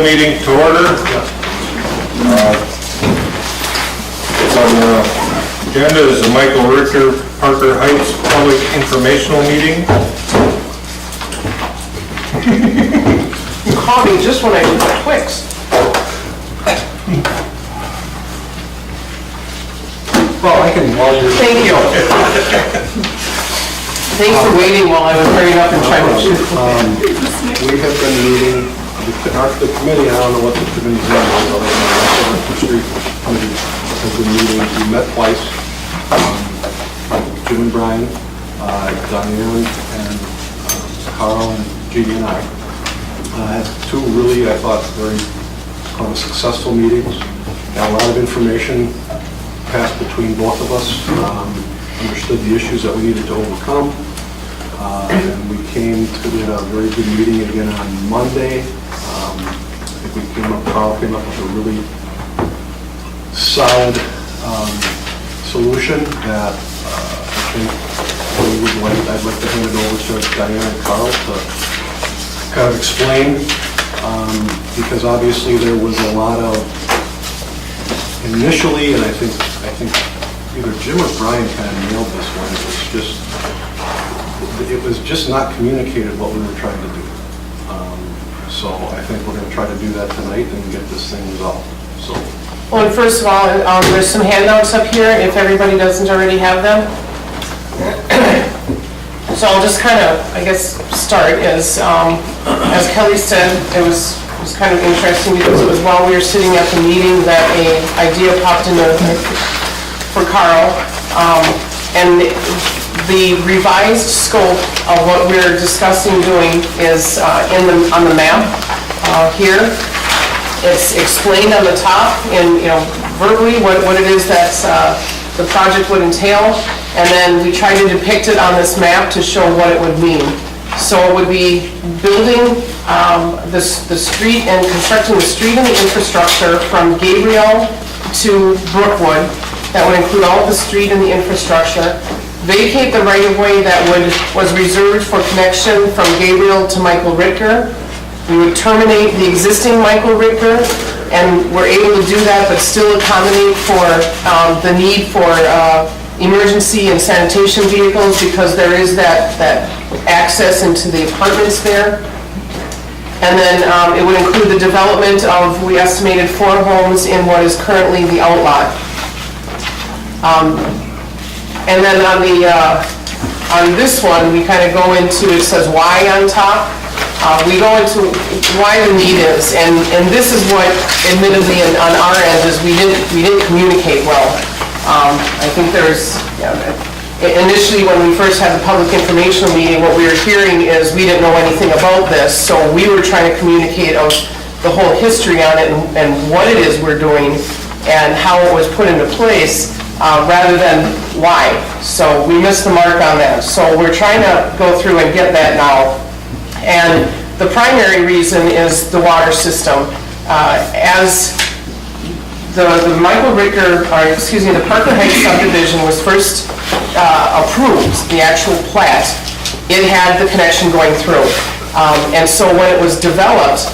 meeting to order. On the agenda is the Michael Ritger Parker Heights Public Informational Meeting. You call me just when I do the Twix. Well, I can, while you're... Thank you. Thanks for waiting while I was hurrying up and trying to shoot. We have been meeting, the committee, I don't know what the committee's name is, other than the street committee has been meeting. We met twice, Jim and Brian, Diane and Carl and Jeannie and I. Had two really, I thought, very successful meetings. Got a lot of information passed between both of us, understood the issues that we needed to overcome, and we came to a very good meeting again on Monday. I think Carl came up with a really solid solution that I think I'd like to hand it over to Diane and Carl to kind of explain, because obviously there was a lot of initially, and I think either Jim or Brian kind of nailed this one. It was just not communicated what we were trying to do. So I think we're going to try to do that tonight and get this thing resolved. So. Well, and first of all, there's some handouts up here if everybody doesn't already have them. So I'll just kind of, I guess, start as Kelly said, it was kind of interesting because it was while we were sitting at the meeting that an idea popped into for Carl, and the revised scope of what we're discussing doing is on the map here. It's explained on the top in verbally what it is that the project would entail, and then we try to depict it on this map to show what it would mean. So it would be building the street and constructing the street and the infrastructure from Gabriel to Brookwood. That would include all of the street and the infrastructure. Vacate the right-of-way that was reserved for connection from Gabriel to Michael Ritger. We would terminate the existing Michael Ritger, and we're able to do that, but still accommodate for the need for emergency and sanitation vehicles, because there is that access into the apartments there. And then it would include the development of, we estimated, 4 homes in what is currently the outlot. And then on this one, we kind of go into, it says why on top. We go into why the need is, and this is what, admittedly, on our end, is we didn't communicate well. I think initially when we first had the public informational meeting, what we were hearing is we didn't know anything about this, so we were trying to communicate of the whole history on it and what it is we're doing and how it was put into place, rather than why. So we missed the mark on that. So we're trying to go through and get that now. And the primary reason is the water system. As the Michael Ritger, the Parker Heights subdivision was first approved, the actual plat, it had the connection going through. And so when it was developed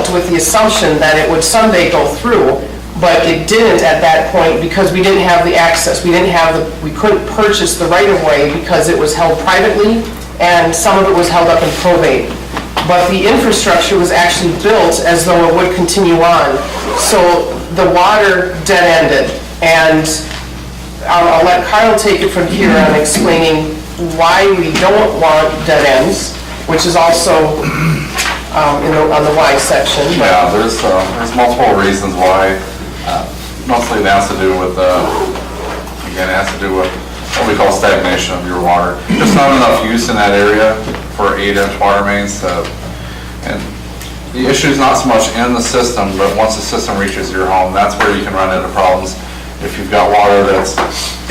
with the assumption that it would someday go through, but it didn't at that point because we didn't have the access. We couldn't purchase the right-of-way because it was held privately, and some of it was held up in probate. But the infrastructure was actually built as though it would continue on. So the water dead-ended, and I'll let Carl take it from here on explaining why we don't want dead ends, which is also on the why section. Yeah, there's multiple reasons why. Mostly it has to do with what we call stagnation of your water. There's not enough use in that area for 8-inch water mains. And the issue is not so much in the system, but once the system reaches your home, that's where you can run into problems. If you've got water that's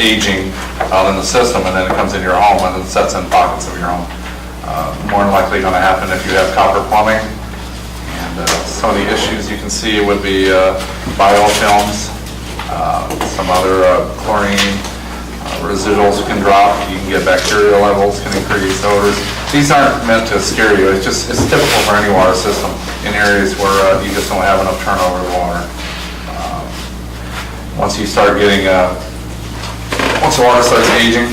aging out in the system and then it comes into your home and it sets in pockets of your home, more than likely going to happen if you have copper plumbing. And some of the issues you can see would be biofilms, some other chlorine, residuals can drop, you can get bacterial levels, can increase odors. These aren't meant to scare you, it's typical for any water system. in areas where you just don't have enough turnover of water. Once you start getting, once the water starts aging,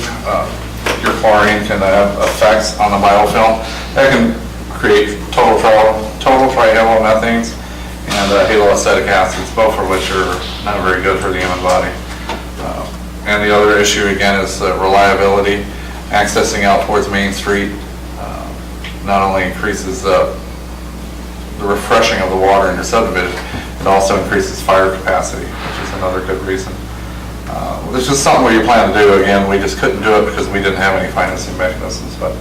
your chlorine can have effects on the biofilm that can create total trihalomethanes and haloacetic acids, both of which are not very good for the human body. And the other issue again is reliability. Accessing out towards Main Street not only increases the refreshing of the water in your subdivision, it also increases fire capacity, which is another good reason. This is something we plan to do. Again, we just couldn't do it because we didn't have any financing mechanisms. But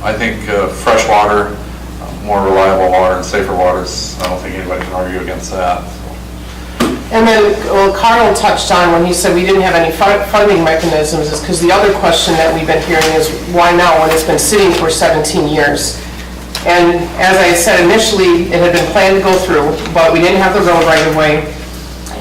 I think fresh water, more reliable water, and safer waters, I don't think anybody can argue against that. And then, well, Carl touched on when he said we didn't have any funding mechanisms, is because the other question that we've been hearing is why now when it's been sitting for 17 years? And as I said initially, it had been planned to go through, but we didn't have the road right of way.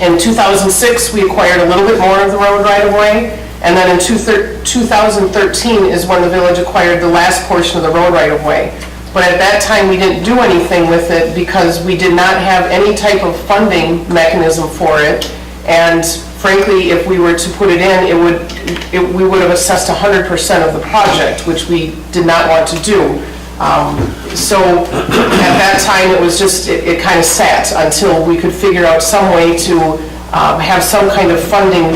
In 2006, we acquired a little bit more of the road right of way, and then in 2013 is when the village acquired the last portion of the road right of way. But at that time, we didn't do anything with it because we did not have any type of funding mechanism for it. And frankly, if we were to put it in, we would have assessed 100% of the project, which we did not want to do. So at that time, it was just, it kind of sat until we could figure out some way to have some kind of funding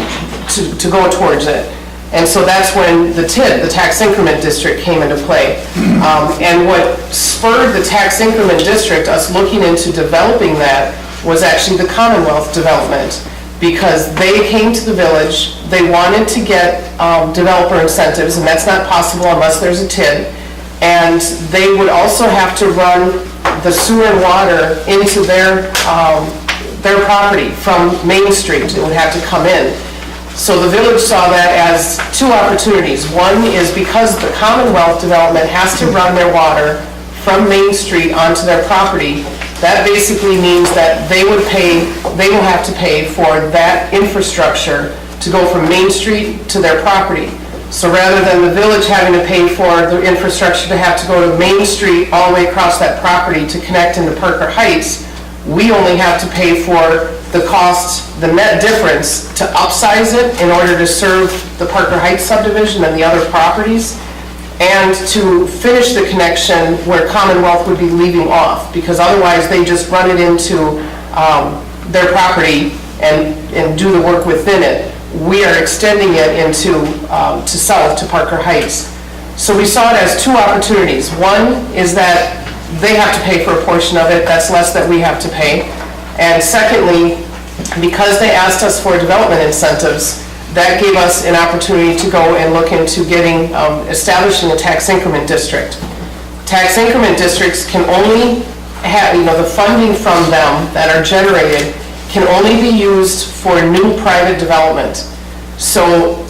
to go towards it. And so that's when the TID, the tax increment district, came into play. And what spurred the tax increment district, us looking into developing that, was actually the Commonwealth development. Because they came to the village, they wanted to get developer incentives, and that's not possible unless there's a TID. And they would also have to run the sewer and water into their property from Main Street. It would have to come in. So the village saw that as two opportunities. One is because the Commonwealth development has to run their water from Main Street onto their property, that basically means that they will have to pay for that infrastructure to go from Main Street to their property. So rather than the village having to pay for the infrastructure to have to go to Main Street all the way across that property to connect into Parker Heights, we only have to pay for the cost, the net difference, to upsize it in order to serve the Parker Heights subdivision and the other properties, and to finish the connection where Commonwealth would be leaving off, because otherwise they just run it into their property and do the work within it. We are extending it into to south to Parker Heights. So we saw it as two opportunities. One is that they have to pay for a portion of it, that's less that we have to pay. And secondly, because they asked us for development incentives, that gave us an opportunity to go and look into getting, establishing a tax increment district. Tax increment districts can only have, the funding from them that are generated can only be used for new private development. So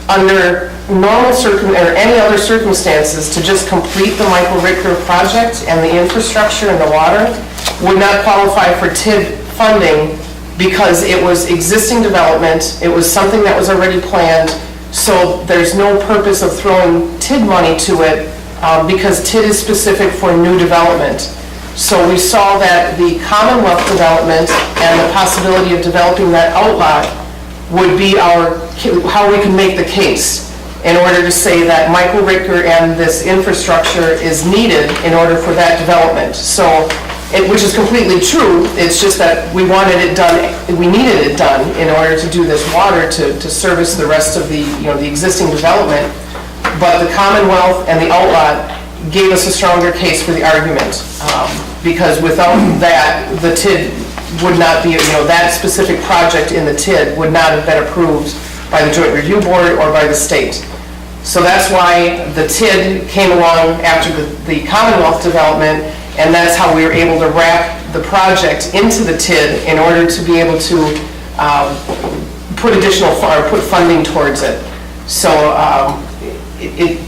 under normal or any other circumstances, to just complete the Michael Ritger project and the infrastructure and the water would not qualify for TID funding because it was existing development, it was something that was already planned, so there's no purpose of throwing TID money to it because TID is specific for new development. So we saw that the Commonwealth development and the possibility of developing that outlot would be how we can make the case in order to say that Michael Ritger and this infrastructure is needed in order for that development. So, which is completely true, it's just that we wanted it done, we needed it done in order to do this water to service the rest of the, the existing development. But the Commonwealth and the outlot gave us a stronger case for the argument. Because without that, the TID would not be, that specific project in the TID would not have been approved by the Joint Review Board or by the state. So that's why the TID came along after the Commonwealth development, and that's how we were able to wrap the project into the TID in order to be able to put funding towards it. So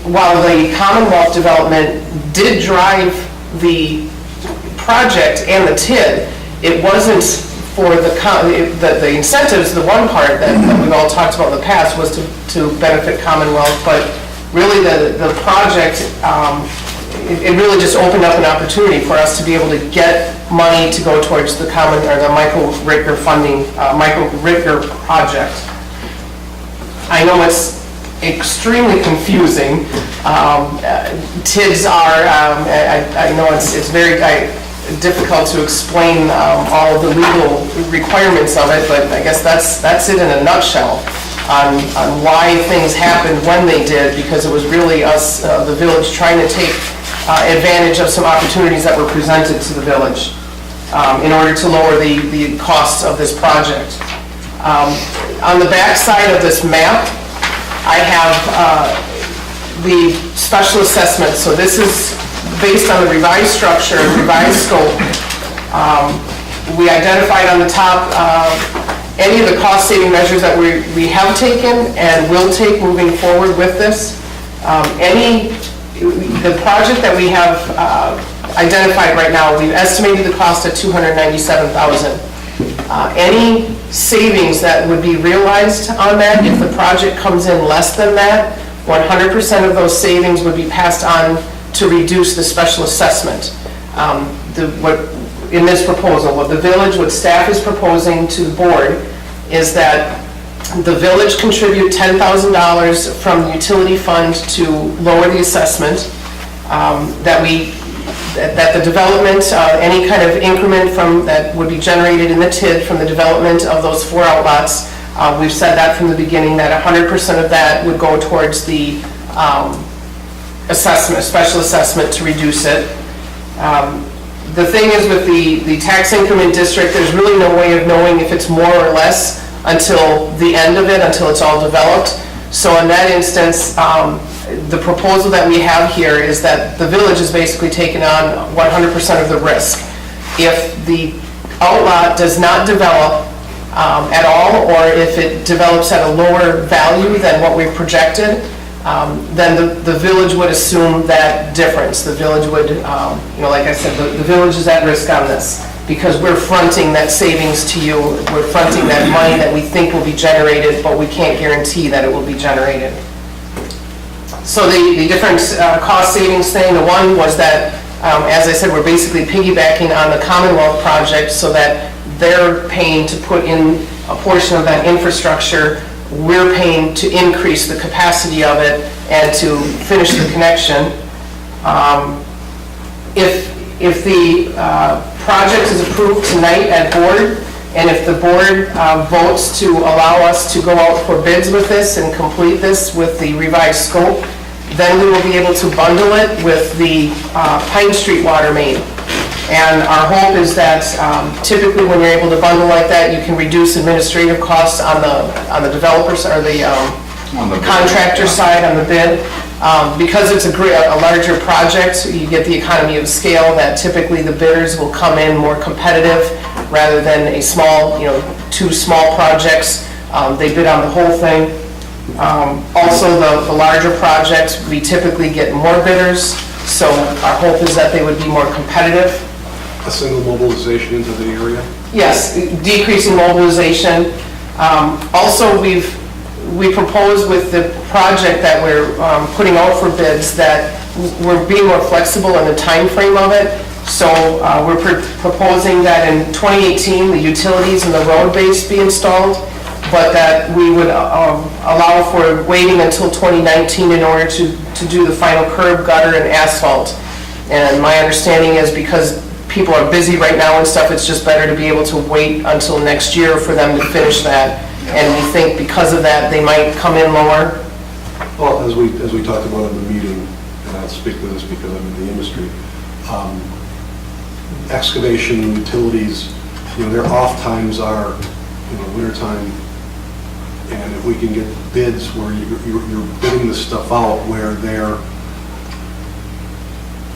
while the Commonwealth development did drive the project and the TID, it wasn't for the incentives. The one part that we've all talked about in the past was to benefit Commonwealth, but really the project it really just opened up an opportunity for us to be able to get money to go towards the common, or the Michael Ritger funding, Michael Ritger project. I know it's extremely confusing. TIDs are, I know it's very difficult to explain all of the legal requirements of it, but I guess that's it in a nutshell on why things happened when they did, because it was really us, the village, trying to take advantage of some opportunities that were presented to the village in order to lower the costs of this project. On the back side of this map, I have the special assessment. So this is based on the revised structure, revised scope. We identified on the top any of the cost-saving measures that we have taken and will take moving forward with this. The project that we have identified right now, we've estimated the cost at $297,000. Any savings that would be realized on that, if the project comes in less than that, 100% of those savings would be passed on to reduce the special assessment. In this proposal, what the village, what staff is proposing to the board is that the village contribute $10,000 from the utility fund to lower the assessment, that the development, any kind of increment from that would be generated in the TID from the development of those 4 outlots, we've said that from the beginning, that 100% of that would go towards the assessment, special assessment, to reduce it. The thing is, with the tax increment district, there's really no way of knowing if it's more or less until the end of it, until it's all developed. So in that instance, the proposal that we have here is that the village is basically taking on 100% of the risk. If the outlot does not develop at all, or if it develops at a lower value than what we've projected, then the village would assume that difference. The village would, like I said, the village is at risk on this, because we're fronting that savings to you. We're fronting that money that we think will be generated, but we can't guarantee that it will be generated. So the different cost savings thing, the one was that, as I said, we're basically piggybacking on the Commonwealth project, so that they're paying to put in a portion of that infrastructure. We're paying to increase the capacity of it and to finish the connection. If the project is approved tonight at board, and if the board votes to allow us to go out for bids with this and complete this with the revised scope, then we will be able to bundle it with the Pine Street water main. And our hope is that typically when you're able to bundle like that, you can reduce administrative costs on the developers, or the contractor side on the bid. Because it's a larger project, you get the economy of scale that typically the bidders will come in more competitive rather than a small, 2 small projects. They bid on the whole thing. Also, the larger projects, we typically get more bidders, so our hope is that they would be more competitive. A single mobilization into the area? Yes, decreasing mobilization. Also, we propose with the project that we're putting out for bids that we're being more flexible in the time frame of it. So we're proposing that in 2018, the utilities and the road base be installed, but that we would allow for waiting until 2019 in order to do the final curb, gutter, and asphalt. And my understanding is, because people are busy right now and stuff, it's just better to be able to wait until next year for them to finish that. And we think because of that, they might come in lower. Well, as we talked about in the meeting, and I'll speak to this because I'm in the industry, excavation, utilities, their off times are, winter time. And if we can get bids where you're bidding this stuff out, where they're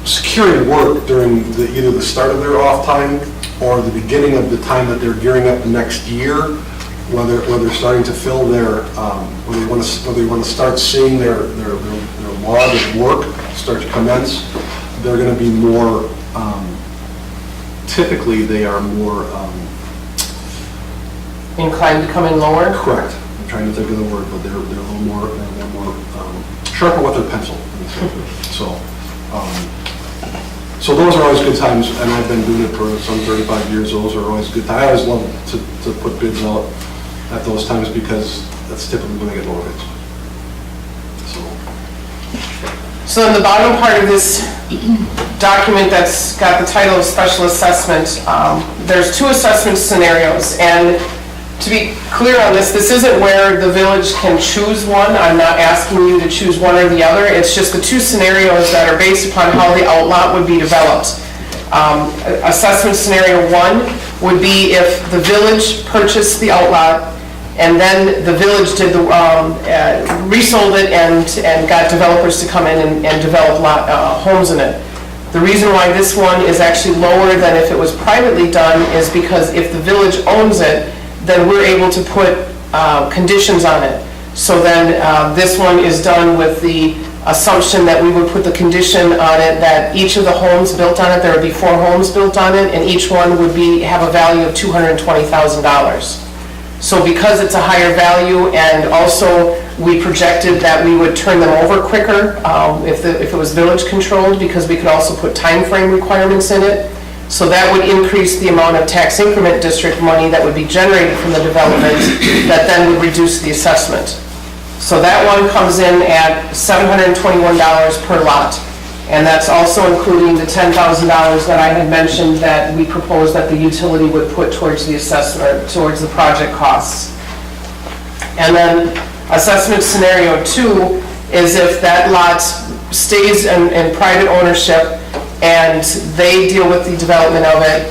securing work during either the start of their off time or the beginning of the time that they're gearing up the next year, whether they're starting to fill their, when they want to start seeing their log of work start to commence, they're going to be more, typically they are more Inclined to come in lower? correct. I'm trying to think of the word, but they're a little more sharper with their pencil. So So those are always good times, and I've been doing it for some 35 years, those are always good times. I always love to put bids out at those times because that's typically when I get lower bids. So in the bottom part of this document that's got the title of special assessment, there's two assessment scenarios. And to be clear on this, this isn't where the village can choose one. I'm not asking you to choose one or the other. It's just the two scenarios that are based upon how the outlot would be developed. Assessment scenario one would be if the village purchased the outlot and then the village did the, resold it and got developers to come in and develop homes in it. The reason why this one is actually lower than if it was privately done is because if the village owns it, then we're able to put conditions on it. So then this one is done with the assumption that we would put the condition on it that each of the homes built on it, there would be 4 homes built on it, and each one would have a value of $220,000. So because it's a higher value, and also we projected that we would turn them over quicker if it was village controlled, because we could also put time frame requirements in it. So that would increase the amount of tax increment district money that would be generated from the development that then would reduce the assessment. So that one comes in at $721 per lot. And that's also including the $10,000 that I had mentioned that we proposed that the utility would put towards the assessment, towards the project costs. And then assessment scenario 2 is if that lot stays in private ownership and they deal with the development of it,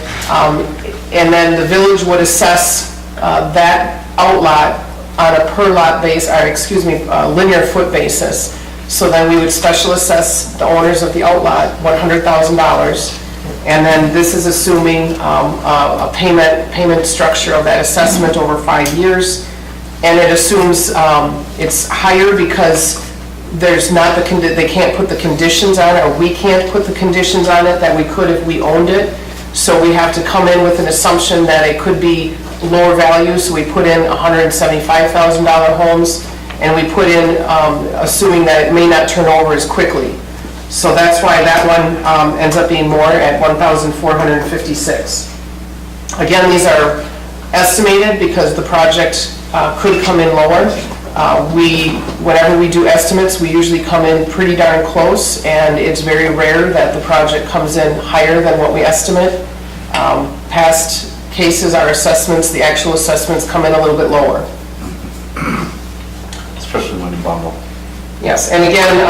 and then the village would assess that outlot on a per lot base, or excuse me, linear foot basis. So then we would special assess the owners of the outlot $100,000. And then this is assuming a payment structure of that assessment over 5 years. And it assumes it's higher because there's not they can't put the conditions on it, or we can't put the conditions on it that we could if we owned it. So we have to come in with an assumption that it could be lower value. So we put in $175,000 homes. And we put in, assuming that it may not turn over as quickly. So that's why that one ends up being more at $1,456. Again, these are estimated because the project could come in lower. Whenever we do estimates, we usually come in pretty darn close, and it's very rare that the project comes in higher than what we estimate. Past cases, our assessments, the actual assessments come in a little bit lower. Especially when you bundle. Yes, and again,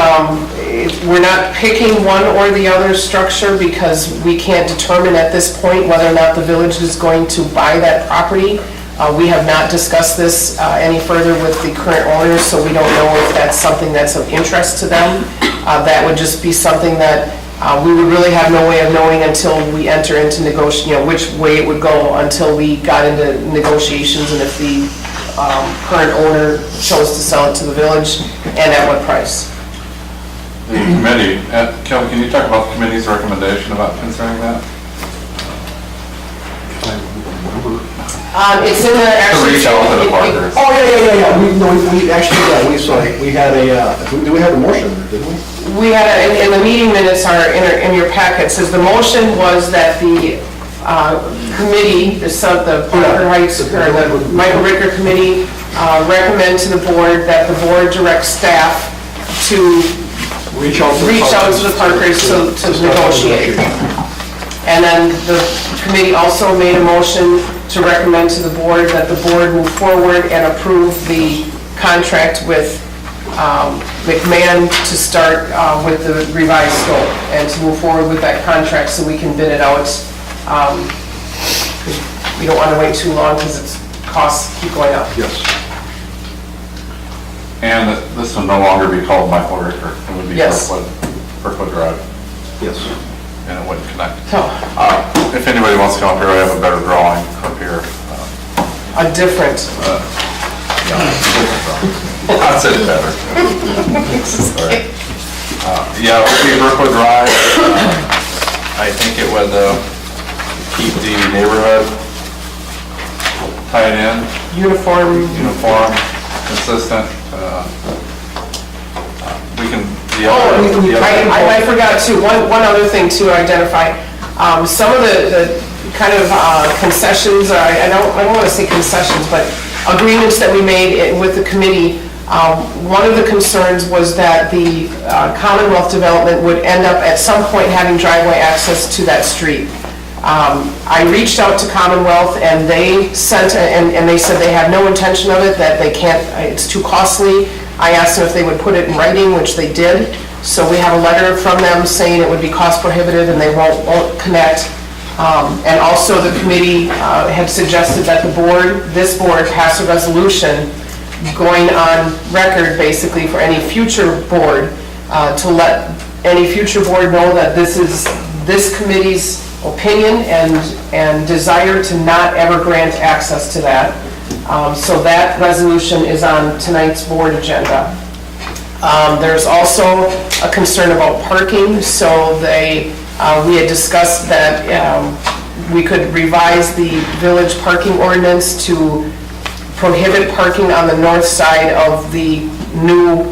we're not picking one or the other structure because we can't determine at this point whether or not the village is going to buy that property. We have not discussed this any further with the current owners, so we don't know if that's something that's of interest to them. That would just be something that we would really have no way of knowing until we enter into which way it would go until we got into negotiations and if the current owner chose to sell it to the village, and at what price. The committee, Kelly, can you talk about the committee's recommendation about concerning that? It's in there actually. To reach out to the partners. Oh, yeah. We actually, we had do we have a motion, didn't we? We had, in the meeting minutes are in your packet, says the motion was that the committee, the Parker Heights, or the Michael Ritger committee, recommend to the board that the board directs staff to reach out to the Parkers to negotiate. And then the committee also made a motion to recommend to the board that the board move forward and approve the contract with McMahon to start with the revised scope and to move forward with that contract so we can bid it out. We don't want to wait too long because costs keep going up. Yes. And this will no longer be called Michael Ritger. It would be Yes. Kirkwood Drive. Yes. And it wouldn't connect. So, If anybody wants to come up here, I have a better drawing up here. a different. That's it better. Sorry. Yeah, it would be Kirkwood Drive. I think it would keep the neighborhood tied in. Uniform, consistent. We can I forgot too, one other thing to identify. Some of the kind of concessions, or I don't want to say concessions, but agreements that we made with the committee, one of the concerns was that the Commonwealth development would end up at some point having driveway access to that street. I reached out to Commonwealth and they sent, and they said they have no intention of it, that they can't, it's too costly. I asked them if they would put it in writing, which they did. So we have a letter from them saying it would be cost prohibitive and they won't connect. And also the committee had suggested that this board pass a resolution going on record basically for any future board to let any future board know that this is this committee's opinion and desire to not ever grant access to that. So that resolution is on tonight's board agenda. There's also a concern about parking, so we had discussed that we could revise the village parking ordinance to prohibit parking on the north side of the new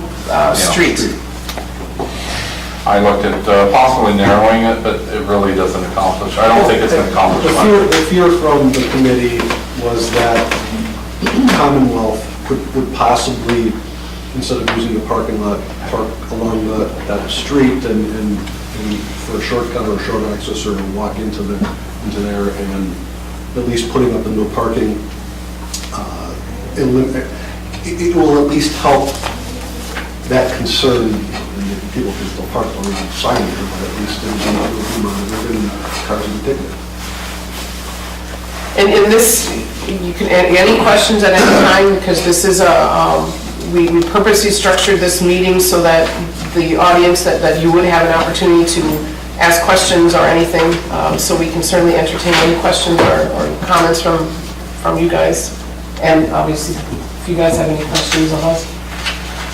street. I looked at possibly narrowing it, but it really doesn't accomplish, I don't think it's going to accomplish much. The fear from the committee was that Commonwealth would possibly, instead of using the parking lot, park along that street and for a shortcut or a short access, or walk into there, and at least putting up the no parking, it will at least help that concern. People can still park on the sign here, but at least there's another monitored and cars will be ticketed. And in this, you can, any questions at any time, because this is we purposely structured this meeting so that the audience, that you would have an opportunity to ask questions or anything, so we can certainly entertain any questions or comments from you guys. And obviously, if you guys have any questions of us.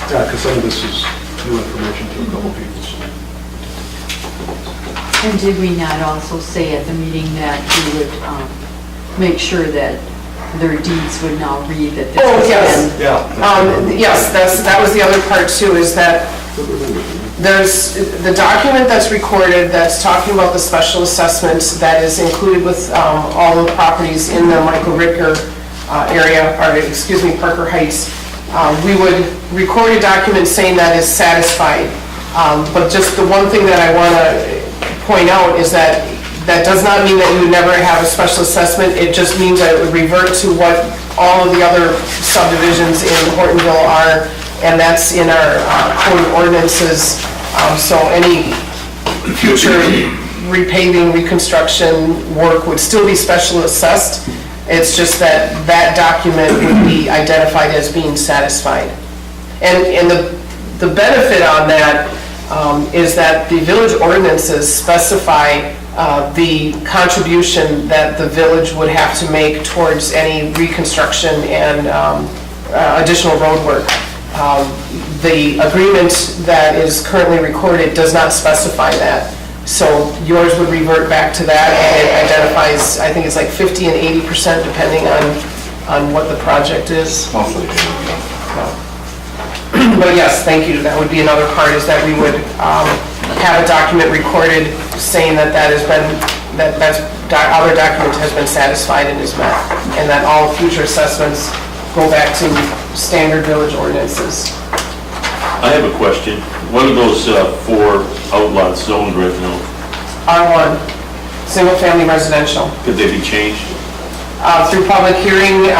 Yeah, because some of this is new information to a couple people. So. And did we not also say at the meeting that we would make sure that their deeds would now read that this has been... Yes, that was the other part too, is that there's the document that's recorded that's talking about the special assessments that is included with all the properties in the Michael Ritger area, or excuse me, Parker Heights. We would record a document saying that is satisfied. But just the one thing that I want to point out is that does not mean that you would never have a special assessment. It just means that it would revert to what all of the other subdivisions in Hortonville are, and that's in our code of ordinances. So any future repaving, reconstruction work would still be special assessed. It's just that document would be identified as being satisfied. And the benefit on that is that the village ordinances specify the contribution that the village would have to make towards any reconstruction and additional road work. The agreement that is currently recorded does not specify that. So yours would revert back to that, and it identifies, I think it's like 50 and 80% depending on what the project is. Mostly. But yes, thank you. That would be another part, is that we would have a document recorded saying that other document has been satisfied and is met, and that all future assessments go back to standard village ordinances. I have a question. What are those 4 outlots zoned right now? R1, single-family residential. Could they be changed? Through public hearing,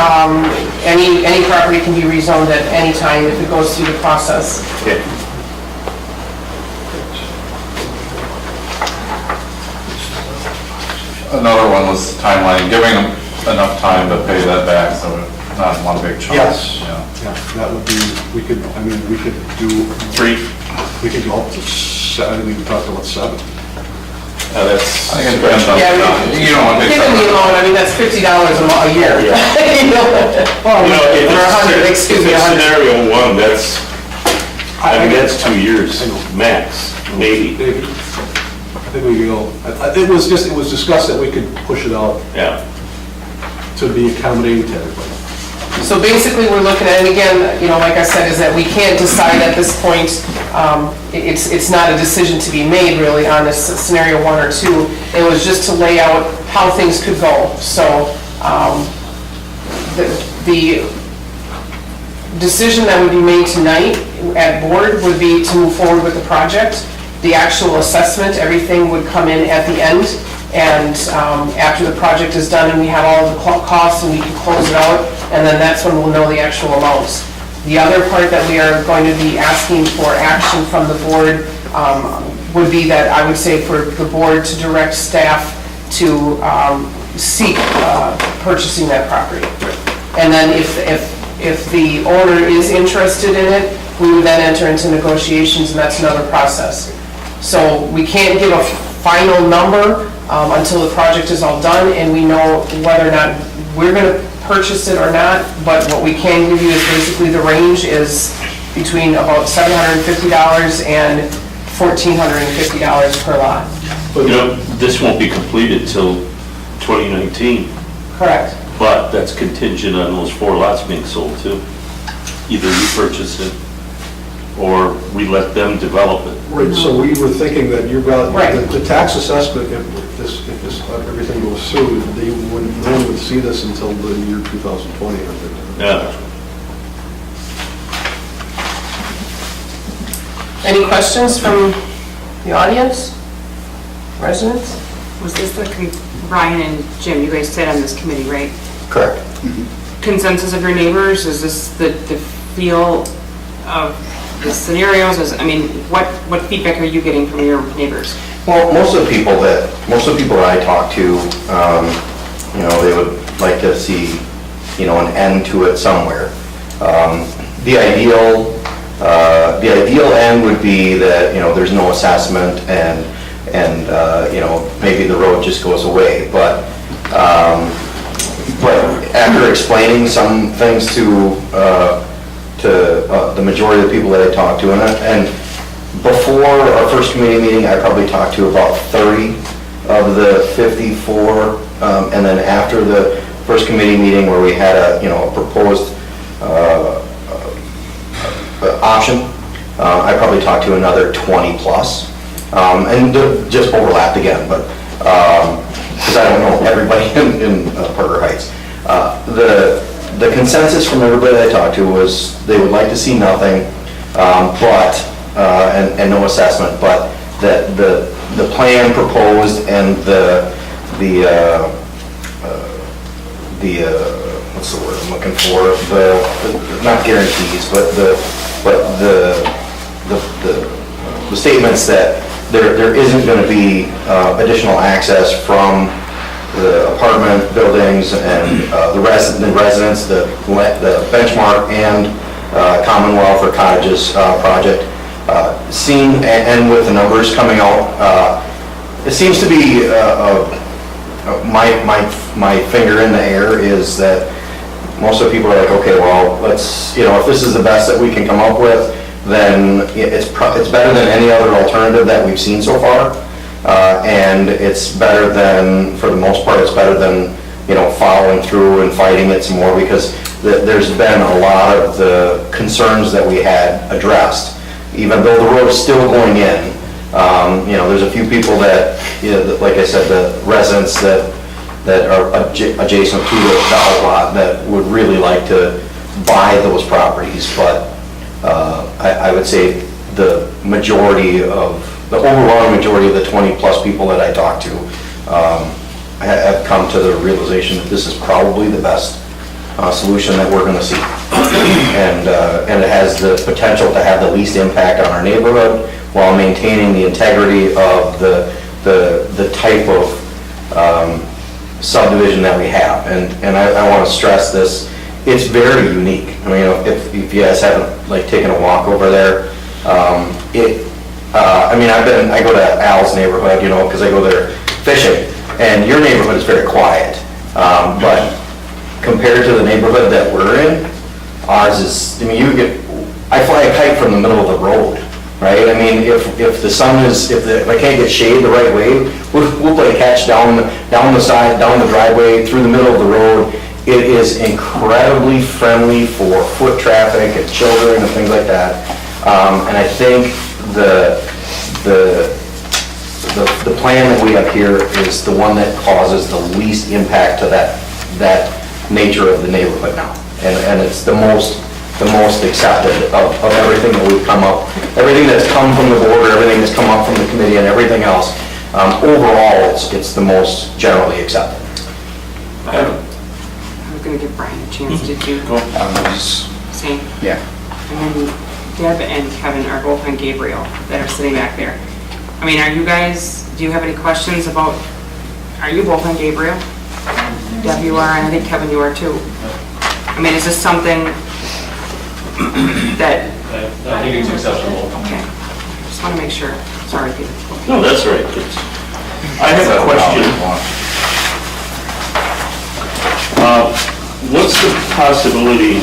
any property can be rezoned at any time if it goes through the process. Okay. Another one was timeline, giving them enough time to pay that back, so it's not one big chunk. Yes. Yeah. Yeah, that would be, we could do 3? We could go up to 7, we talked about 7. That's... I think it depends on, Yeah, you don't want to. Given the loan, I mean, that's $50 a year. Yeah. You know, if or 100, excuse me, 100. Scenario 1, that's 2 years max, maybe. I think we could go, it was discussed that we could push it out Yeah. to be accommodating to everybody. So basically, we're looking at, and again, you know, like I said, is that we can't decide at this point, it's not a decision to be made really on this scenario 1 or 2. It was just to lay out how things could go. So the decision that would be made tonight at board would be to move forward with the project. The actual assessment, everything would come in at the end, and after the project is done and we have all of the costs and we can close it out, and then that's when we'll know the actual amounts. The other part that we are going to be asking for action from the board would be that I would say for the board to direct staff to seek purchasing that property. And then if the owner is interested in it, we would then enter into negotiations, and that's another process. So we can't give a final number until the project is all done and we know whether or not we're going to purchase it or not, but what we can give you is basically the range is between about $750 and $1,450 per lot. You know, this won't be completed till 2019, Correct. but that's contingent on those 4 lots being sold too. Either you purchase it or we let them develop it. Right, so we were thinking that you're about, Right. the tax assessment, if everything goes through, they wouldn't, no one would see this until the year 2020. Yeah. Any questions from the audience? Residents? Was this Ryan and Jim, you guys sit on this committee, right? Correct. Consensus of your neighbors, is this the feel of the scenarios? I mean, what feedback are you getting from your neighbors? Well, most of the people that I talk to, you know, they would like to see, you know, an end to it somewhere. The ideal end would be that, you know, there's no assessment and you know, maybe the road just goes away. But after explaining some things to the majority of the people that I talked to, and before our first committee meeting, I probably talked to about 30 of the 54, and then after the first committee meeting where we had a proposed option, I probably talked to another 20 plus, and just overlapped again, but because I don't know everybody in Parker Heights. The consensus from everybody that I talked to was they would like to see nothing, and no assessment, but that the plan proposed and the what's the word I'm looking for? The not guarantees, but the statements that there isn't going to be additional access from the apartment buildings and the residents, the benchmark and Commonwealth or cottages project. Seeing and with the numbers coming out, it seems to be my finger in the air is that most of the people are like, okay, well, let's, if this is the best that we can come up with, then it's better than any other alternative that we've seen so far, and it's better than, for the most part, it's better than following through and fighting it some more, because there's been a lot of the concerns that we had addressed. Even though the road is still going in, there's a few people that, like I said, the residents that are adjacent to the outlot that would really like to buy those properties, but I would say the overwhelming majority of the 20 plus people that I talked to have come to the realization that this is probably the best solution that we're going to see, and it has the potential to have the least impact on our neighborhood while maintaining the integrity of the type of subdivision that we have. And I want to stress this: it's very unique. I mean, if you guys haven't taken a walk over there, I go to Al's neighborhood, because I go there fishing, and your neighborhood is very quiet, but compared to the neighborhood that we're in, ours is, I fly a kite from the middle of the road, right? I mean, if the sun is, if I can't get shade the right way, we'll play catch down the side, down the driveway, through the middle of the road. It is incredibly friendly for foot traffic and children and things like that. And I think the plan that we have here is the one that causes the least impact to that nature of the neighborhood now. And it's the most accepted of everything that we've come up, everything that's come from the board, everything that's come up from the committee and everything else. Overall, it's the most generally accepted. I'm gonna give Brian a chance to do same. Yeah. And then Deb and Kevin are both on Gabriel that are sitting back there. I mean, are you guys, do you have any questions about, are you both on Gabriel? Deb, you are, and I think Kevin, you are too. I mean, is this something that? I think it's acceptable. Okay, just want to make sure. Sorry, Peter. No, that's right. I have a question. What's the possibility,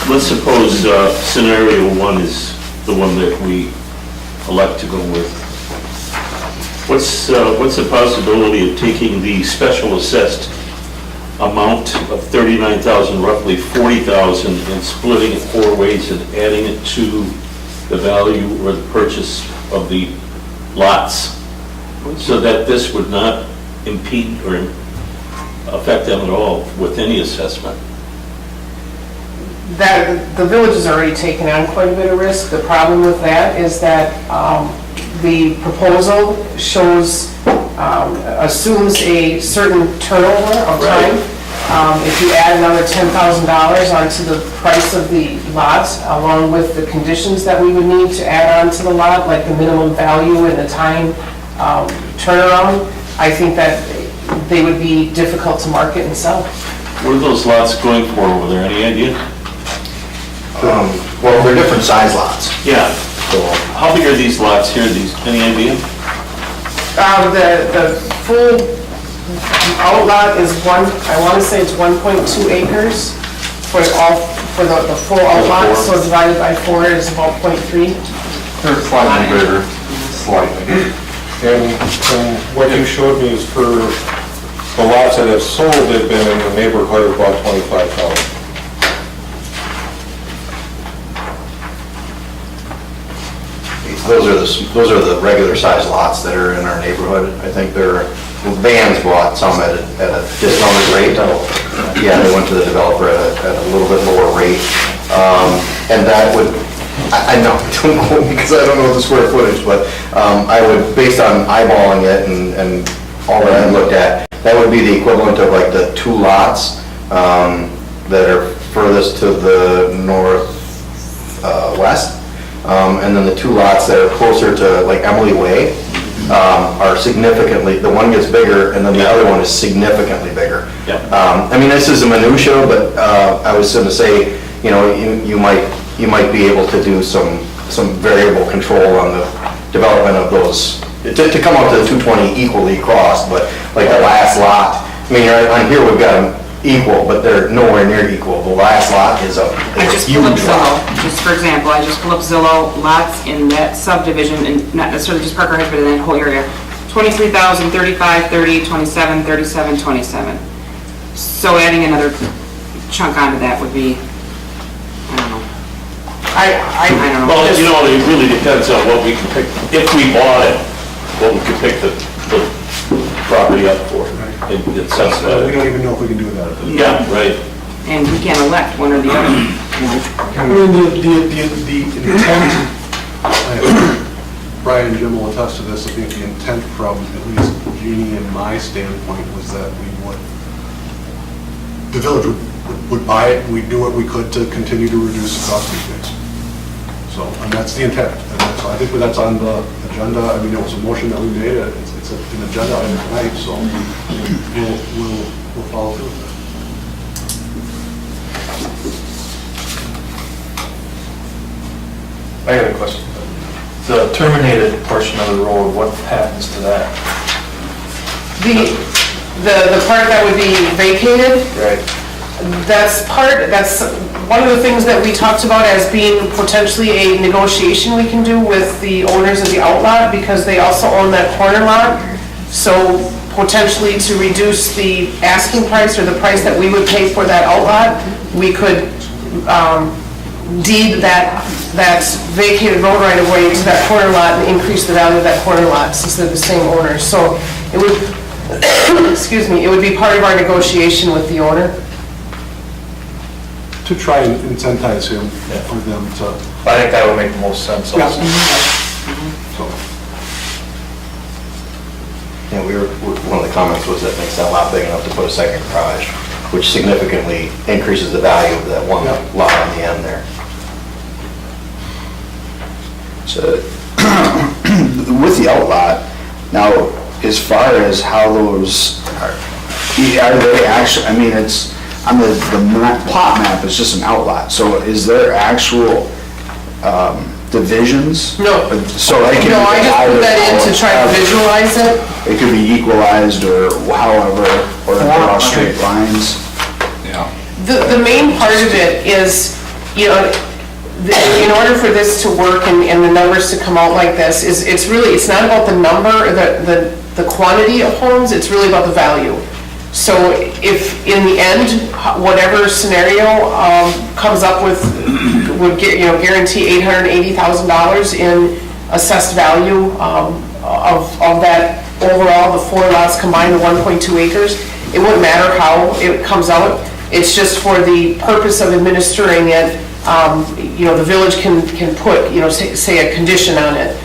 let's suppose scenario one is the one that we elect to go with. What's the possibility of taking the special assessed amount of $39,000, roughly $40,000, and splitting it 4 ways and adding it to the value or the purchase of the lots, so that this would not impede or affect them at all with any assessment? That, the village has already taken on quite a bit of risk. The problem with that is that the proposal shows, assumes a certain turnover of time. If you add another $10,000 onto the price of the lot, along with the conditions that we would need to add on to the lot, like the minimum value and the time turnaround, I think that they would be difficult to market and sell. What are those lots going for over there? Any idea? Well, they're different size lots. Yeah. So how big are these lots here? Any idea? The full outlot is I want to say it's 1.2 acres for the full outlot, so divided by 4 is about 0.3. They're slightly bigger, slightly. And what you showed me is for the lots that have sold, they've been in the neighborhood of about 25,000. Those are the regular size lots that are in our neighborhood. I think Vans bought some at a discounted rate. Yeah, they went to the developer at a little bit lower rate. And that would, I know, don't quote me because I don't know the square footage, but I would, based on eyeballing it and all that I looked at, that would be the equivalent of like the 2 lots that are furthest to the northwest. And then the 2 lots that are closer to like Emily Way are significantly, the one gets bigger and then the other one is significantly bigger. Yep. I mean, this is a minutia, but I was going to say, you know, you might be able to do some variable control on the development of those, to come up to the 220 equally crossed, but like the last lot, I mean, on here we've got them equal, but they're nowhere near equal. The last lot is a huge lot. Just for example, I just pulled up Zillow, lots in that subdivision, and not necessarily just Parker Heights, but in that whole area. 23,000, 35, 30, 27, 37, 27. So adding another chunk onto that would be, I don't know. I don't know. Well, you know, it really depends on what we can pick, if we bought it, what we could pick the property up for. We don't even know if we can do that. Yeah, right. And we can't elect one or the other. I mean, the intent, Brian and Jim will attest to this, I think the intent from at least Jeannie and my standpoint was that the village would buy it, we'd do what we could to continue to reduce the cost of these. So, and that's the intent. And so I think that's on the agenda. I mean, it was a motion that we made, it's an agenda item tonight, so we'll follow through with that. I got a question. The terminated portion of the road, what happens to that? The part that would be vacated, Right. That's one of the things that we talked about as being potentially a negotiation we can do with the owners of the outlot, because they also own that corner lot. So potentially to reduce the asking price or the price that we would pay for that outlot, we could deed that vacated road right of way to that corner lot and increase the value of that corner lot since they're the same owner. So it would, excuse me, it would be part of our negotiation with the owner. To try and incentivize him for them to, I think that would make the most sense yeah. also. So, Yeah, one of the comments was that makes that lot big enough to put a second garage, which significantly increases the value of that one lot on the end there. So, with the outlot, now, as far as how those are they actually, I mean, it's, on the plot map, it's just an outlot, so is there actual divisions? No. So they can. No, I just put that in to try to either- visualize it. It could be equalized or however, or draw straight lines. Yeah. The main part of it is, you know, in order for this to work and the numbers to come out like this, it's not about the number, the quantity of homes, it's really about the value. So if in the end, whatever scenario comes up with, would guarantee $880,000 in assessed value of that overall, the 4 lots combined, the 1.2 acres, it wouldn't matter how it comes out. It's just for the purpose of administering it, the village can put, say a condition on it.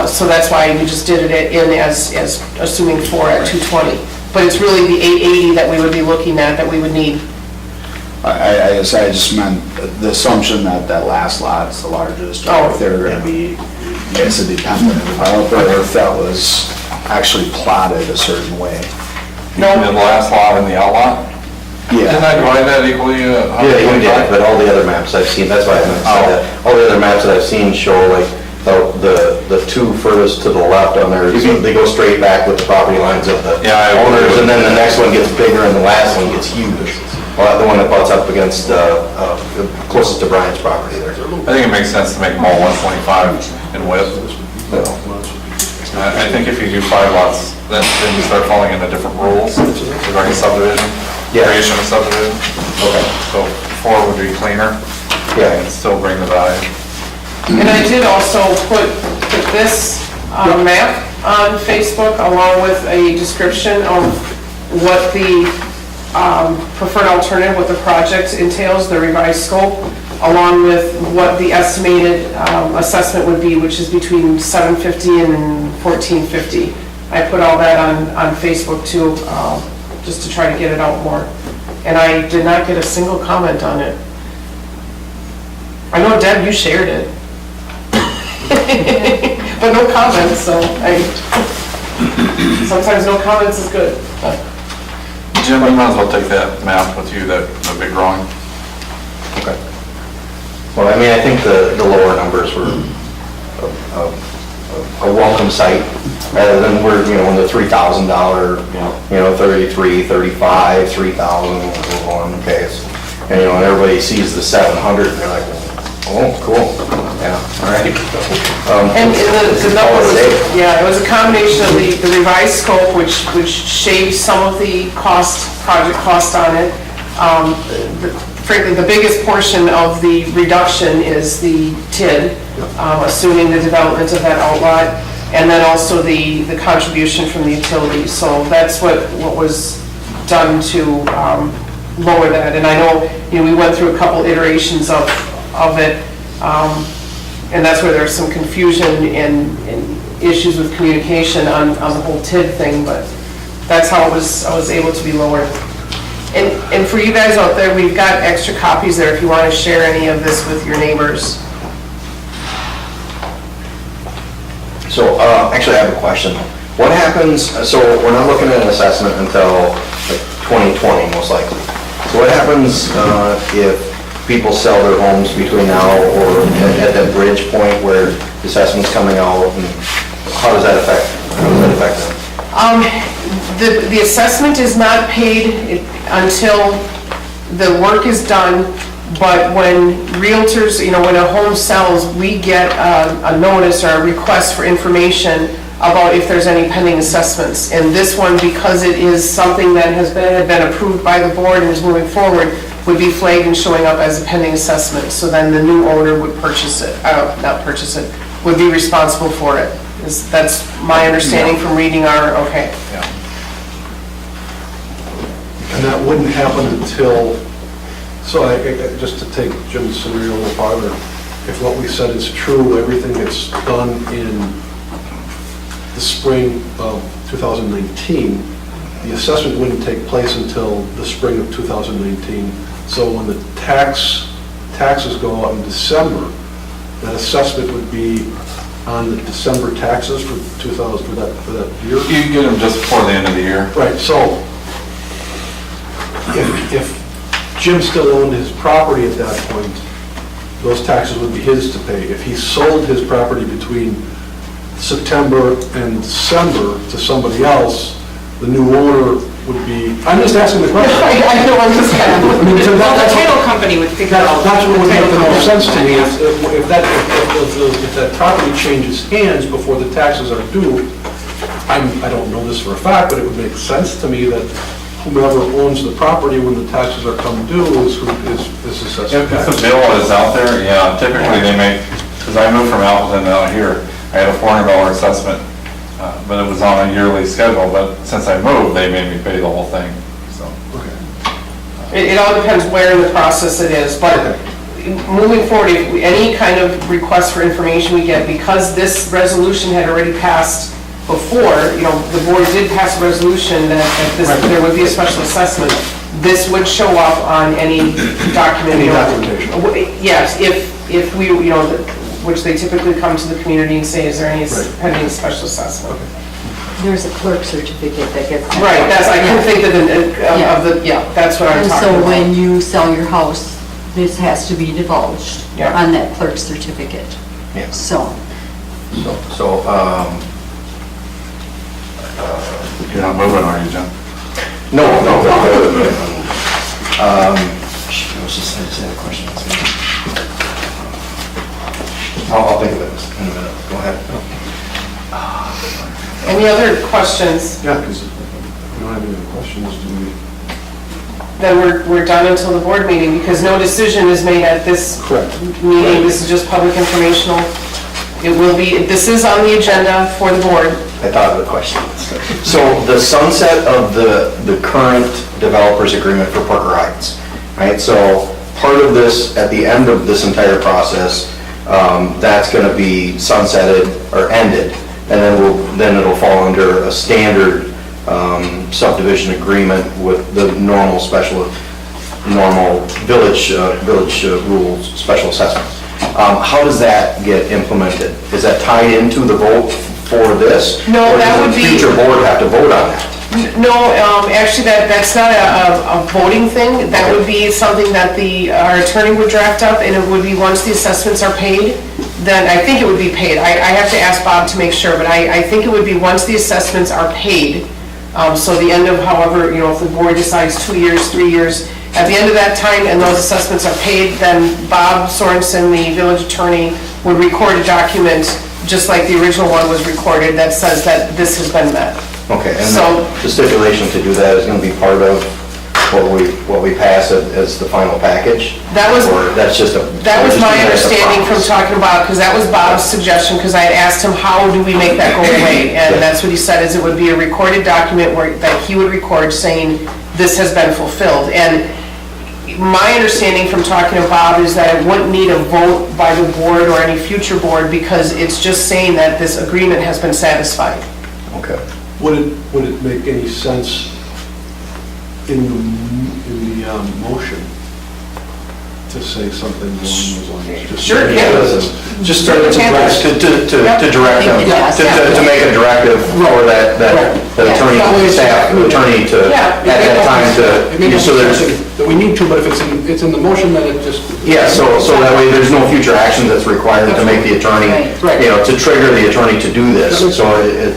So that's why we just did it in as assuming 4 at 220. But it's really the 880 that we would be looking at, that we would need. I guess I just meant the assumption that that last lot's the largest, or if they're gonna be, I guess it depends on the developer, or if that was actually plotted a certain way. The last lot and the outlot? Didn't Yeah, I divide that equally? Yeah, you did, but all the other maps I've seen, that's why I meant to say that. All the other maps that I've seen show like the two furthest to the left on there, they go straight back with the property lines of the owners, and then the next one gets bigger and the last one gets huge. Well, the one that butts up against, closest to Brian's property there. I think it makes sense to make them all 125 in width. I think if you do 5 lots, then you start falling into different rules regarding subdivision, creation of subdivision. Okay. So 4 would be cleaner. Yeah. And still bring the value. And I did also put this map on Facebook along with a description of what the preferred alternative, what the project entails, the revised scope, along with what the estimated assessment would be, which is between $750 and $1,450. I put all that on Facebook too, just to try to get it out more. And I did not get a single comment on it. I know, Deb, you shared it. But no comments, so sometimes no comments is good. Jim, you might as well take that map with you, that big drawing. Okay. Well, I mean, I think the lower numbers were a welcome sight, rather than when the $3,000, 33, 35, 3,000, okay, and and everybody sees the 700 and they're like, oh, cool, yeah, all right. And the numbers, it was a combination of the revised scope, which shaves some of the project cost on it. Frankly, the biggest portion of the reduction is the TID, assuming the development of that outlot, and then also the contribution from the utilities. So that's what was done to lower that. And I know, we went through a couple iterations of it, and that's where there's some confusion and issues with communication on the whole TID thing, but that's how I was able to be lowered. And for you guys out there, we've got extra copies there if you want to share any of this with your neighbors. So, actually, I have a question. What happens, so we're not looking at an assessment until like 2020, most likely. So what happens if people sell their homes between now or at that bridge point where the assessment's coming out, and how does that affect them? The assessment is not paid until the work is done, but when realtors, when a home sells, we get a notice or a request for information about if there's any pending assessments. And this one, because it is something that had been approved by the board and is moving forward, would be flagged and showing up as a pending assessment. So then the new owner would would be responsible for it. That's my understanding from reading our, okay. And that wouldn't happen until, so just to take Jim's scenario a little farther, if what we said is true, everything gets done in the spring of 2019, the assessment wouldn't take place until the spring of 2019. So when the taxes go out in December, that assessment would be on the December taxes for 2000, for that year? You get them just before the end of the year. Right, so if Jim still owned his property at that point, those taxes would be his to pay. If he sold his property between September and December to somebody else, the new owner would be, I'm just asking the question. I know, I'm just kind of. Well, the title company would figure out. That's what would make the most sense to me, if that property changes hands before the taxes are due. I don't know this for a fact, but it would make sense to me that whomever owns the property when the taxes are come due is assessed. If the bill is out there, yeah, typically they make, because I moved from Appleton out here, I had a $400 assessment, but it was on a yearly schedule, but since I moved, they made me pay the whole thing, so. It all depends where in the process it is, but moving forward, if any kind of request for information we get, because this resolution had already passed before, the board did pass a resolution that there would be a special assessment, this would show up on any document. Any documentation. Yes, if we, which they typically come to the community and say, is there any pending special assessment? There's a clerk certificate that gets. Right, that's, I can think of that's what I'm talking about. And so when you sell your house, this has to be divulged on that clerk certificate. Yeah. So. You're not moving, are you, Jim? No. I just had a question. I'll think of it in a minute. Go ahead. Any other questions? Yeah, because if we don't have any other questions, do we? Then we're done until the board meeting, because no decision is made at this Correct. meeting. This is just public informational. It will be, this is on the agenda for the board. I thought of a question. So the sunset of the current developers agreement for Parker Heights, right? So part of this, at the end of this entire process, that's going to be sunsetted or ended, and then it'll fall under a standard subdivision agreement with the normal village rules, special assessments. How does that get implemented? Is that tied into the vote for this? No, that would be. Or does the future board have to vote on that? No, actually, that's not a voting thing. That would be something that our attorney would draft up, and it would be once the assessments are paid, then I think it would be paid. I have to ask Bob to make sure, but I think it would be once the assessments are paid. So the end of however, if the board decides 2 years, 3 years, at the end of that time and those assessments are paid, then Bob Sorensen, the village attorney, would record a document, just like the original one was recorded, that says that this has been met. Okay, and So- the stipulation to do that is going to be part of what we pass as the final package? That was- Or that's just a... That was just my use that as a understanding from promise? talking about, because that was Bob's suggestion, because I had asked him, how do we make that go away? And that's what he said, is it would be a recorded document that he would record saying, this has been fulfilled. And my understanding from talking to Bob is that it wouldn't need a vote by the board or any future board, because it's just saying that this agreement has been satisfied. Okay. Would it make any sense in the motion to say something along those lines? Just- Sure, yeah. Just to direct them, Yes. to make a directive for that attorney, staff, attorney to, at that time It may to, not so be there's, something that we need to, but if it's in the motion, then it just... yeah, so that way there's no future action that's required to make the attorney, Right. to trigger the attorney to do this. So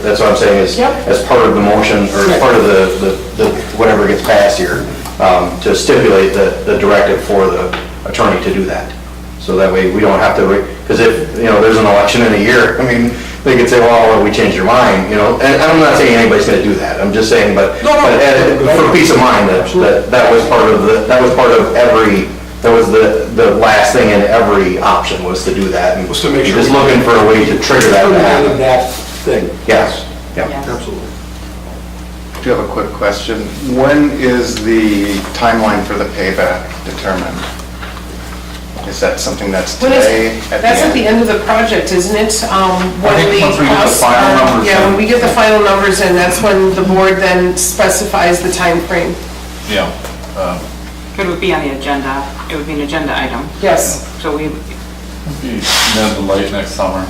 that's what I'm saying is, Yep. as part of the motion, or as part of the whatever gets passed here, to stipulate the directive for the attorney to do that. So that way we don't have to, because if, there's an election in a year, I mean, they could say, well, we changed your mind, and I'm not saying anybody's gonna do that, I'm just saying, but for peace of mind, that was part of that was the last thing in every option was to do that. And Was to make sure- just looking for a way to trigger that to happen. That thing. Yes, yeah. Yeah. Absolutely. I do have a quick question. When is the timeline for the payback determined? Is that something that's When is- today? That's at the end of the project, isn't it? When think the once we get the costs final are- numbers Yeah, in. when we get the final numbers in, that's when the board then specifies the time frame. Yeah. It would be on the agenda, it would be an agenda item. Yes. So we, Be mid to late next summer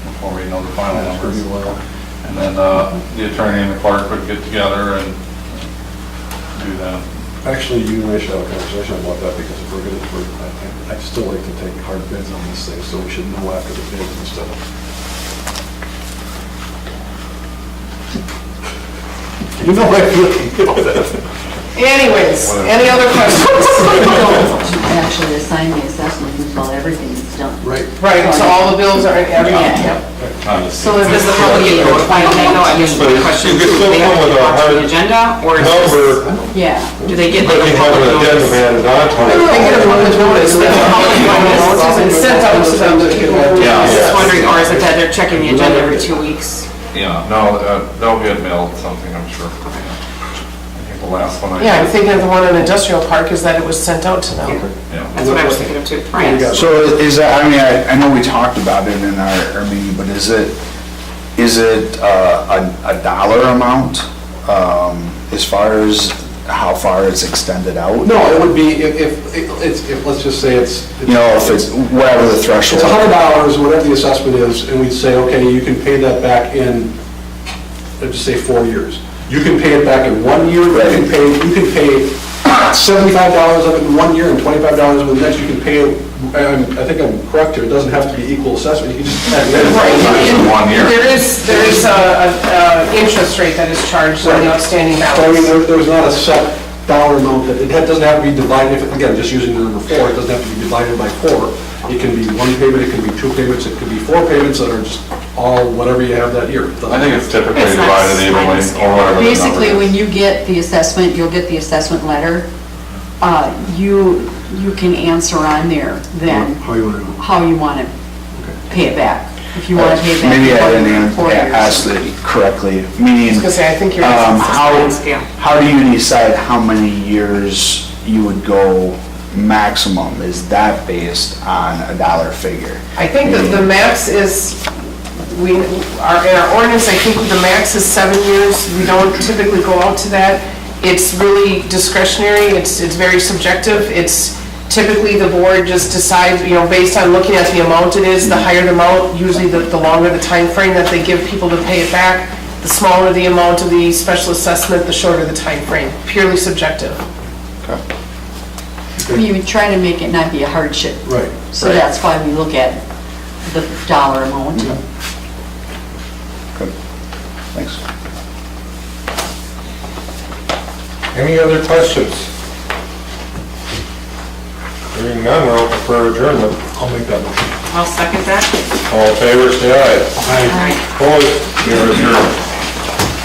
before we know the final numbers. And then the attorney and the clerk would get together and do that. Actually, you and I should have a conversation about that, because if we're gonna, I'd still like to take hard bids on these things, so we should know after the bids and stuff. You know, I feel. Anyways, any other questions? Actually assign the assessment until everything's done. Right. Right, so all the bills are in every, Yeah. yep. So if does the public get notified when they know, I guess the question You is, could do still they have come to with a watch the hard agenda, or is Number, this, Yeah. do they get but like you a have public an addendum notice? added on to it. They get a public notice, that the public notice is sent out to them, to people. Yeah. I was just wondering, or is it that they're checking the agenda every 2 weeks? Yeah, no, they'll get mailed something, I'm sure. I think the last one I. Yeah, I'm thinking of the one in Industrial Park, is that it was sent out to them. Yeah. That's what I was thinking of too. Right. So is that, I mean, I know we talked about it in our meeting, but is it a dollar amount as far as how far it's extended out? No, it would be, if, let's just say it's. If it's whatever the threshold. It's $100, whatever the assessment is, and we'd say, okay, you can pay that back in, let's just say 4 years. You can pay it back in 1 year, you can pay $75 of it in 1 year and $25 of it next, you can pay it, I think I'm correct here, it doesn't have to be equal assessment, you can just. Right, In 1 year. there is a interest rate that is charged on the outstanding So I mean, balance. there's not a set dollar amount, that it doesn't have to be divided, again, just using the number 4, it doesn't have to be divided by 4. It can be 1 payment, it can be 2 payments, it could be 4 payments that are just all whatever you have that year. I think it's typically It's not divided evenly, or whatever the number Basically, is. when you get the assessment, you'll get the assessment letter. You can answer on there then How you want to. how you want to pay it back. If you want to pay it back. Maybe I in didn't 4 years. ask it correctly, I meaning, was gonna say, I think you're. Yeah. how do you decide how many years you would go maximum? Is that based on a dollar figure? I think that the max is, in our ordinance, I think the max is 7 years. We don't typically go out to that. It's really discretionary, it's very subjective. It's typically the board just decides, based on looking at the amount it is, the higher the amount, usually the longer the time frame that they give people to pay it back. The smaller the amount of the special assessment, the shorter the time frame. Purely subjective. You would try to make it not be a hardship. Right. So that's why we look at the dollar amount. Good. Thanks. Any other questions? Hearing none, we're open for adjournment. I'll make that motion. I'll second that. All in favor, say aye. All right. Opposed? We are adjourned.